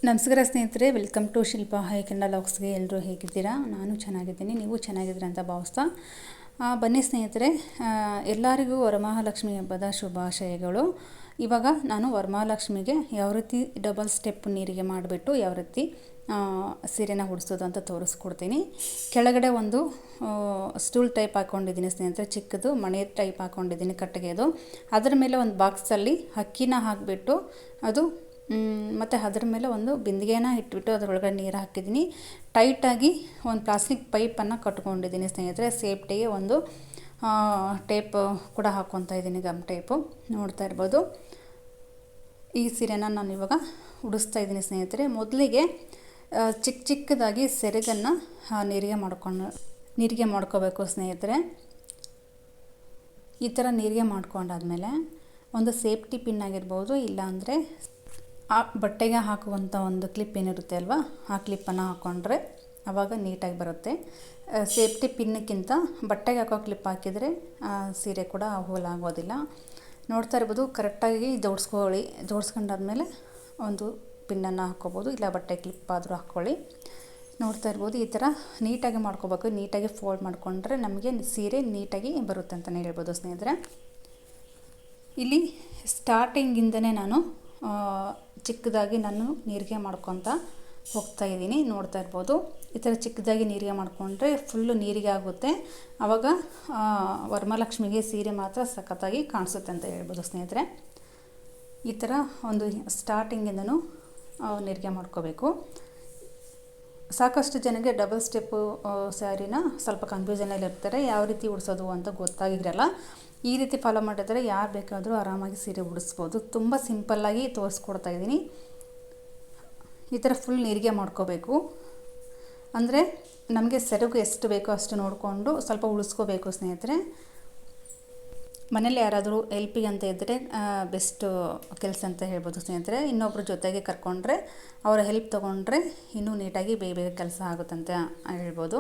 ನಮಸ್ಕಾರ ಸ್ನೇಹಿತರೆ, welcome to Shilpa hi Kannada ಲಾಗ್ಸ್ಗೆ. ಎಲ್ಲರೂ ಹೇಗಿದ್ದೀರಾ? ನಾನು ಚೆನ್ನಾಗಿದ್ದೀನಿ, ನೀವು ಚೆನ್ನಾಗಿದ್ದೀರಾ ಅಂತ ಭಾವಿಸ್ತಾ ಬನ್ನಿ ಸ್ನೇಹಿತರೆ. ಎಲ್ಲರಿಗೂ ವರಮಹಾಲಕ್ಷ್ಮಿ ಹಬ್ಬದ ಶುಭಾಶಯಗಳು. ಇವಾಗ ನಾನು ವರಮಹಾಲಕ್ಷ್ಮಿಗೆ ಯಾವ ರೀತಿ ಡಬಲ್ ಸ್ಟೆಪ್ ನೀರಿಗೆ ಮಾಡಿಬಿಟ್ಟು ಯಾವ ರೀತಿ ಸೀರೆನ ಉಡಿಸೋದು ಅಂತ ತೋರಿಸ್ಕೊಡ್ತೀನಿ. ಕೆಳಗಡೆ ಒಂದು ಸ್ಟೂಲ್ ಟೈಪ್ ಹಾಕ್ಕೊಂಡಿದ್ದೀನಿ ಸ್ನೇಹಿತರೆ, ಚಿಕ್ಕದು ಮಣೆ ಟೈಪ್ ಹಾಕ್ಕೊಂಡಿದ್ದೀನಿ ಕಟ್ಟಿಗೆದು. ಅದರ ಮೇಲೆ ಒಂದು ಬಾಕ್ಸಲ್ಲಿ ಅಕ್ಕಿನ ಹಾಕಿಬಿಟ್ಟು ಅದು ಮತ್ತು ಅದರ ಮೇಲೆ ಒಂದು ಬಿಂದಿಗೆನ ಇಟ್ಬಿಟ್ಟು ಅದರೊಳಗಡೆ ನೀರು ಹಾಕಿದ್ದೀನಿ. ಟೈಟಾಗಿ ಒಂದು ಪ್ಲಾಸ್ಟಿಕ್ ಪೈಪನ್ನು ಕಟ್ಕೊಂಡಿದ್ದೀನಿ ಸ್ನೇಹಿತರೆ. ಸೇಫ್ಟಿಗೆ ಒಂದು ಟೇಪ್ ಕೂಡ ಹಾಕ್ಕೊತಾ ಇದ್ದೀನಿ, ಗಮ್ ಟೇಪು. ನೋಡ್ತಾ ಇರ್ಬೋದು. ಈ ಸೀರೆನ ನಾನು ಇವಾಗ ಉಡಿಸ್ತಾ ಇದ್ದೀನಿ ಸ್ನೇಹಿತರೆ. ಮೊದಲಿಗೆ ಚಿಕ್ಕದಾಗಿ ಸೆರಗನ್ನು ನೀರಿಗೆ ಮಾಡ್ಕೋಬೇಕು ಸ್ನೇಹಿತರೆ. ಈ ಥರ ನೀರಿಗೆ ಮಾಡ್ಕೊಂಡಾದ್ಮೇಲೆ ಒಂದು ಸೇಫ್ಟಿ ಪಿನ್ ಆಗಿರ್ಬೋದು, ಇಲ್ಲಾಂದರೆ ಆ ಬಟ್ಟೆಗೆ ಹಾಕುವಂಥ ಒಂದು ಕ್ಲಿಪ್ ಏನಿರುತ್ತೆ ಅಲ್ವಾ, ಆ ಕ್ಲಿಪ್ಪನ್ನು ಹಾಕ್ಕೊಂಡ್ರೆ ಆವಾಗ ನೀಟಾಗಿ ಬರುತ್ತೆ. ಸೇಫ್ಟಿ ಪಿನ್ನಕ್ಕಿಂತ ಬಟ್ಟೆಗೆ ಹಾಕೋ ಕ್ಲಿಪ್ ಹಾಕಿದರೆ ಸೀರೆ ಕೂಡ ಹೋಲಾಗೋದಿಲ್ಲ. ನೋಡ್ತಾ ಇರ್ಬೋದು. ಕರೆಕ್ಟಾಗಿ ಜೋಡಿಸ್ಕೊಂಡಾದ್ಮೇಲೆ ಒಂದು ಪಿನ್ನನ್ನು ಹಾಕ್ಕೋಬೋದು, ಇಲ್ಲ ಬಟ್ಟೆ ಕ್ಲಿಪ್ ಆದರೂ ಹಾಕ್ಕೊಳ್ಳಿ. ನೋಡ್ತಾ ಇರ್ಬೋದು. ಈ ಥರ ನೀಟಾಗಿ ಮಾಡ್ಕೋಬೇಕು. ನೀಟಾಗಿ ಫೋಲ್ಡ್ ಮಾಡಿಕೊಂಡ್ರೆ ನಮಗೆ ಸೀರೆ ನೀಟಾಗಿ ಬರುತ್ತೆ ಅಂತಲೇ ಹೇಳ್ಬೋದು ಸ್ನೇಹಿತರೆ. ಇಲ್ಲಿ ಸ್ಟಾರ್ಟಿಂಗಿಂದನೇ ನಾನು ಚಿಕ್ಕದಾಗಿ ನಾನು ನೀರಿಗೆ ಮಾಡ್ಕೊತಾ ಹೋಗ್ತಾಯಿದ್ದೀನಿ. ನೋಡ್ತಾ ಇರ್ಬೋದು. ಈ ಥರ ಚಿಕ್ಕದಾಗಿ ನೀರಿಗೆ ಮಾಡಿಕೊಂಡ್ರೆ ಫುಲ್ಲು ನೀರಿಗೆ ಆಗುತ್ತೆ. ಆವಾಗ ವರಮಹಾಲಕ್ಷ್ಮಿಗೆ ಸೀರೆ ಮಾತ್ರ ಸಖತ್ತಾಗಿ ಕಾಣಿಸುತ್ತೆ ಅಂತ ಹೇಳ್ಬೋದು ಸ್ನೇಹಿತರೆ. ಈ ಥರ ಒಂದು ಸ್ಟಾರ್ಟಿಂಗಿಂದನೂ ನೀರಿಗೆ ಮಾಡ್ಕೋಬೇಕು. ಸಾಕಷ್ಟು ಜನಕ್ಕೆ ಡಬಲ್ ಸ್ಟೆಪ್ಪು ಸ್ಯಾರಿನ ಸ್ವಲ್ಪ ಕನ್ಫ್ಯೂಷನಲ್ಲಿ ಇರ್ತಾರೆ, ಯಾವ ರೀತಿ ಉಡಿಸೋದು ಅಂತ ಗೊತ್ತಾಗಿರಲ್ಲ. ಈ ರೀತಿ ಫಾಲೋ ಮಾಡಿದರೆ ಯಾರು ಬೇಕಾದರೂ ಆರಾಮಾಗಿ ಸೀರೆ ಉಡಿಸ್ಬೋದು. ತುಂಬ ಸಿಂಪಲ್ಲಾಗಿ ತೋರಿಸ್ಕೊಡ್ತಾ ಇದ್ದೀನಿ. ಈ ಥರ ಫುಲ್ ನೀರಿಗೆ ಮಾಡ್ಕೋಬೇಕು. ಅಂದರೆ ನಮಗೆ ಸೆರಗು ಎಷ್ಟು ಬೇಕೋ ಅಷ್ಟು ನೋಡಿಕೊಂಡು ಸ್ವಲ್ಪ ಉಳಿಸ್ಕೋಬೇಕು ಸ್ನೇಹಿತರೆ. ಮನೇಲಿ ಯಾರಾದರೂ ಹೆಲ್ಪಿಗೆ ಅಂತ ಇದ್ದರೆ ಬೆಸ್ಟ್ ಕೆಲಸ ಅಂತ ಹೇಳ್ಬೋದು ಸ್ನೇಹಿತರೆ. ಇನ್ನೊಬ್ಬರ ಜೊತೆಗೆ ಕರ್ಕೊಂಡ್ರೆ ಅವರ ಹೆಲ್ಪ್ ತೊಗೊಂಡ್ರೆ ಇನ್ನೂ ನೀಟಾಗಿ ಬೇಗ ಕೆಲಸ ಆಗುತ್ತಂತ ಹೇಳ್ಬೋದು.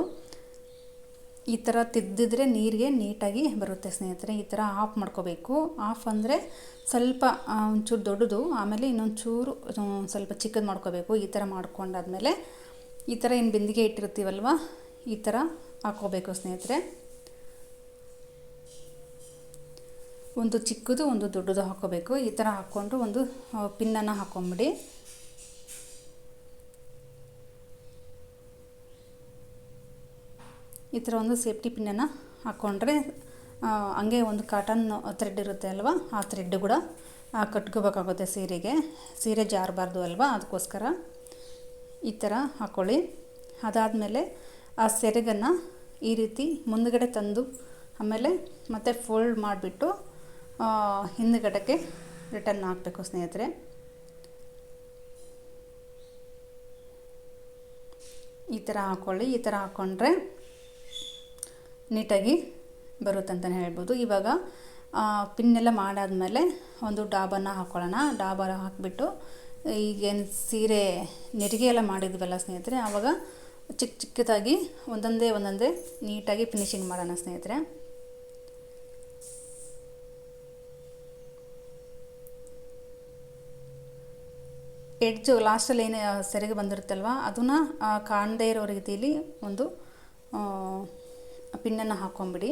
ಈ ಥರ ತಿದ್ದಿದ್ರೆ ನೀರಿಗೆ ನೀಟಾಗಿ ಬರುತ್ತೆ ಸ್ನೇಹಿತರೆ. ಈ ಥರ ಆಫ್ ಮಾಡ್ಕೋಬೇಕು. ಆಫ್ ಅಂದರೆ ಸ್ವಲ್ಪ ಒಂಚೂರು ದೊಡ್ಡದು, ಆಮೇಲೆ ಇನ್ನೊಂದು ಚೂರು ಸ್ವಲ್ಪ ಚಿಕ್ಕದು ಮಾಡ್ಕೋಬೇಕು. ಈ ಥರ ಮಾಡ್ಕೊಂಡಾದ್ಮೇಲೆ ಈ ಥರ ಏನು ಬಿಂದಿಗೆ ಇಟ್ಟಿರ್ತೀವಲ್ವ, ಈ ಥರ ಹಾಕ್ಕೋಬೇಕು ಸ್ನೇಹಿತರೆ. ಒಂದು ಚಿಕ್ಕದು ಒಂದು ದೊಡ್ಡದು ಹಾಕ್ಕೋಬೇಕು. ಈ ಥರ ಹಾಕ್ಕೊಂಡು ಒಂದು ಪಿನ್ನನ್ನು ಹಾಕ್ಕೊಂಬಿಡಿ. ಈ ಥರ ಒಂದು ಸೇಫ್ಟಿ ಪಿನ್ನನ್ನು ಹಾಕ್ಕೊಂಡ್ರೆ ಹಂಗೆ ಒಂದು ಕಾಟನ್ ಥ್ರೆಡ್ ಇರುತ್ತೆ ಅಲ್ವಾ, ಆ ಥ್ರೆಡ್ ಕೂಡ ಕಟ್ಕೋಬೇಕಾಗುತ್ತೆ ಸೀರೆಗೆ. ಸೀರೆ ಜಾರಬಾರ್ದು ಅಲ್ವಾ, ಅದಕ್ಕೋಸ್ಕರ ಈ ಥರ ಹಾಕ್ಕೊಳ್ಳಿ. ಅದಾದಮೇಲೆ ಆ ಸೆರಗನ್ನು ಈ ರೀತಿ ಮುಂದುಗಡೆ ತಂದು ಆಮೇಲೆ ಮತ್ತೆ ಫೋಲ್ಡ್ ಮಾಡಿಬಿಟ್ಟು ಹಿಂದುಗಡೆಗೆ ರಿಟರ್ನ್ ಹಾಕಬೇಕು ಸ್ನೇಹಿತರೆ. ಈ ಥರ ಹಾಕ್ಕೊಳ್ಳಿ. ಈ ಥರ ಹಾಕ್ಕೊಂಡ್ರೆ ನೀಟಾಗಿ ಬರುತ್ತೆ ಅಂತಲೇ ಹೇಳ್ಬೋದು. ಇವಾಗ ಪಿನ್ನೆಲ್ಲ ಮಾಡಾದಮೇಲೆ ಒಂದು ಡಾಬನ್ನು ಹಾಕ್ಕೊಳ್ಳೋಣ. ಡಾಬ ಹಾಕಿಬಿಟ್ಟು ಈಗೇನು ಸೀರೆ ನೆರಿಗೆ ಎಲ್ಲ ಮಾಡಿದ್ವಲ್ಲ ಸ್ನೇಹಿತರೆ, ಆವಾಗ ಚಿಕ್ಕದಾಗಿ ಒಂದೊಂದೇ ನೀಟಾಗಿ ಫಿನಿಶಿಂಗ್ ಮಾಡೋಣ ಸ್ನೇಹಿತರೆ. ಎಡ್ಜು ಲಾಸ್ಟಲ್ಲಿ ಏನು ಸೆರಗು ಬಂದಿರುತ್ತಲ್ವ, ಅದನ್ನು ಕಾಣದೇ ಇರೋ ರೀತಿಯಲ್ಲಿ ಒಂದು ಪಿನ್ನನ್ನು ಹಾಕ್ಕೊಂಬಿಡಿ.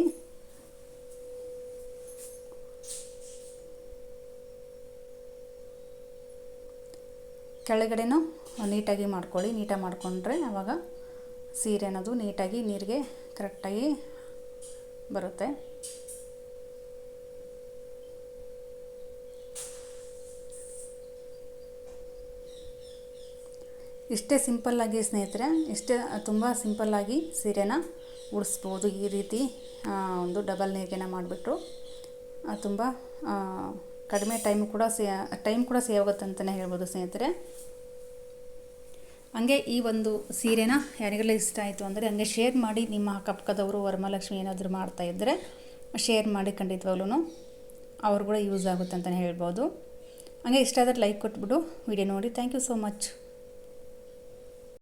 ಕೆಳಗಡೆನೂ ನೀಟಾಗಿ ಮಾಡ್ಕೊಳ್ಳಿ. ನೀಟಾಗಿ ಮಾಡಿಕೊಂಡ್ರೆ ಆವಾಗ ಸೀರೆ ಅನ್ನೋದು ನೀಟಾಗಿ ನೀರಿಗೆ ಕರೆಕ್ಟಾಗಿ ಬರುತ್ತೆ. ಇಷ್ಟೇ ಸಿಂಪಲ್ಲಾಗಿ ಸ್ನೇಹಿತರೆ, ತುಂಬ ಸಿಂಪಲ್ಲಾಗಿ ಸೀರೆನ ಉಡಿಸ್ಬೋದು. ಈ ರೀತಿ ಒಂದು ಡಬಲ್ ನೀರಿಗೆನ ಮಾಡಿಬಿಟ್ಟು ತುಂಬ ಕಡಿಮೆ ಟೈಮ್ ಕೂಡ ಸೇವ್ ಆಗುತ್ತೆ ಅಂತಲೇ ಹೇಳ್ಬೋದು ಸ್ನೇಹಿತರೆ. ಹಂಗೆ ಈ ಒಂದು ಸೀರೆನ ಯಾರಿಗೆಲ್ಲ ಇಷ್ಟ ಆಯಿತು ಅಂದರೆ ಹಂಗೆ ಶೇರ್ ಮಾಡಿ. ನಿಮ್ಮ ಅಕ್ಕಪಕ್ಕದವರು ವರಮಹಾಲಕ್ಷ್ಮಿ ಏನಾದರೂ ಮಾಡ್ತಾಯಿದ್ದರೆ ಶೇರ್ ಮಾಡಿ, ಖಂಡಿತವಾಗ್ಲೂ ಅವ್ರು ಕೂಡ ಯೂಸ್ ಆಗುತ್ತೆ ಅಂತಲೇ ಹೇಳ್ಬೋದು. ಹಂಗೆ ಇಷ್ಟ ಆದರೆ ಲೈಕ್ ಕೊಟ್ಬಿಟ್ಟು ವಿಡಿಯೋ ನೋಡಿ. Thank you so much.